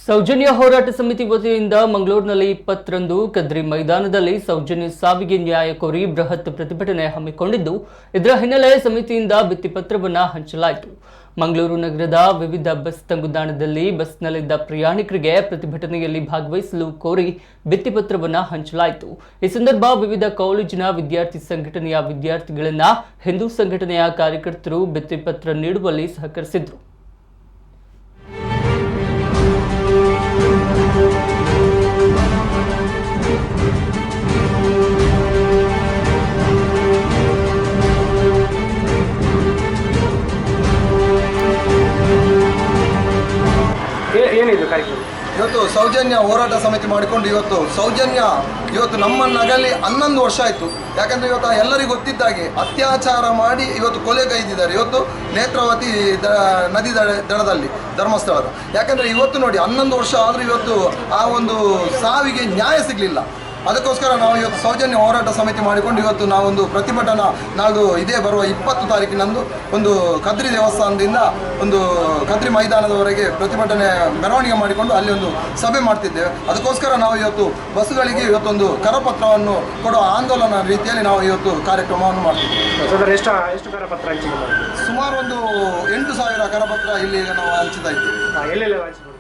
ಸೌಜನ್ಯ ಹೋರಾಟ ಸಮಿತಿ ವತಿಯಿಂದ ಮಂಗಳೂರಿನಲ್ಲಿ 20ರಂದು ಕದ್ರಿ ಮೈದಾನದಲ್ಲಿ ಸೌಜನ್ಯ ಸಾವಿಗೆ ನ್ಯಾಯ ಕೋರಿ ಬೃಹತ್ ಪ್ರತಿಭಟನೆ ಹಮ್ಮಿಕೊಂಡಿದ್ದು, ಇದರ ಹಿನ್ನೆಲೆ ಸಮಿತಿಯಿಂದ ಭಿತ್ತಿಪತ್ರವನ್ನು ಹಂಚಲಾಯಿತು. ಮಂಗಳೂರು ನಗರದ ವಿವಿಧ ಬಸ್ ತಂಗುದಾಣದಲ್ಲಿ ಬಸ್ನಲ್ಲಿದ್ದ ಪ್ರಯಾಣಿಕರಿಗೆ ಪ್ರತಿಭಟನೆಯಲ್ಲಿ ಭಾಗವಹಿಸಲು ಕೋರಿ ಭಿತ್ತಿಪತ್ರವನ್ನು ಹಂಚಲಾಯಿತು. ಈ ಸಂದರ್ಭ ವಿವಿಧ ಕಾಲೇಜಿನ ವಿದ್ಯಾರ್ಥಿ ಸಂಘಟನೆಯ ವಿದ್ಯಾರ್ಥಿಗಳನ್ನ ಹಿಂದೂ ಸಂಘಟನೆಯ ಕಾರ್ಯಕರ್ತರು ಭಿತ್ತಿಪತ್ರ ನೀಡುವಲ್ಲಿ ಸಹಕರಿಸಿದರು. ಇವತ್ತು ಸೌಜನ್ಯ ಹೋರಾಟ ಸಮಿತಿ ಮಾಡಿಕೊಂಡು ಇವತ್ತು ನಮ್ಮನ್ನು ಅಗಲಿ 11 ವರ್ಷ ಆಯಿತು. ಯಾಕಂದರೆ ಇವತ್ತು ಎಲ್ಲರಿಗೂ ಗೊತ್ತಿದ್ದಾಗೆ ಅತ್ಯಾಚಾರ ಮಾಡಿ ಇವತ್ತು ಕೊಲೆಗೈದಿದ್ದಾರೆ. ಇವತ್ತು ನೇತ್ರಾವತಿ ನದಿ ದಡದಲ್ಲಿ ಧರ್ಮಸ್ಥಳದ. ಯಾಕಂದರೆ ಇವತ್ತು ನೋಡಿ 11 ವರ್ಷ ಆದರೂ ಇವತ್ತು ಆ ಒಂದು ಸಾವಿಗೆ ನ್ಯಾಯ ಸಿಗಲಿಲ್ಲ. ಅದಕ್ಕೋಸ್ಕರ ನಾವು ಇವತ್ತು ಸೌಜನ್ಯ ಹೋರಾಟ ಸಮಿತಿ ಮಾಡಿಕೊಂಡು ಇವತ್ತು ನಾವೊಂದು ಪ್ರತಿಭಟನಾ ನಾಳ್ದು ಇದೇ ಬರುವ 20 ತಾರೀಕಿನಂದು ಒಂದು ಕದ್ರಿ ದೇವಸ್ಥಾನದಿಂದ ಒಂದು ಕದ್ರಿ ಮೈದಾನದವರೆಗೆ ಪ್ರತಿಭಟನೆ ಮೆರವಣಿಗೆ ಮಾಡಿಕೊಂಡು ಅಲ್ಲಿ ಒಂದು ಸಭೆ ಮಾಡ್ತಿದ್ದೇವೆ. ಅದಕ್ಕೋಸ್ಕರ ನಾವು ಇವತ್ತು ಬಸ್ಸುಗಳಿಗೆ ಇವತ್ತೊಂದು ಕರಪತ್ರವನ್ನು ಕೊಡುವ ಆಂದೋಲನ ರೀತಿಯಲ್ಲಿ ನಾವು ಇವತ್ತು ಕಾರ್ಯಕ್ರಮವನ್ನು ಮಾಡ್ತಿದ್ದೇವೆ. ಎಷ್ಟು ಕರಪತ್ರ ಹಂಚಿಕೆ? ಸುಮಾರು ಒಂದು 8,000 ಕರಪತ್ರ ಇಲ್ಲಿ ನಾವು ಹಂಚ್ತಾ ಇದ್ದೇವೆ.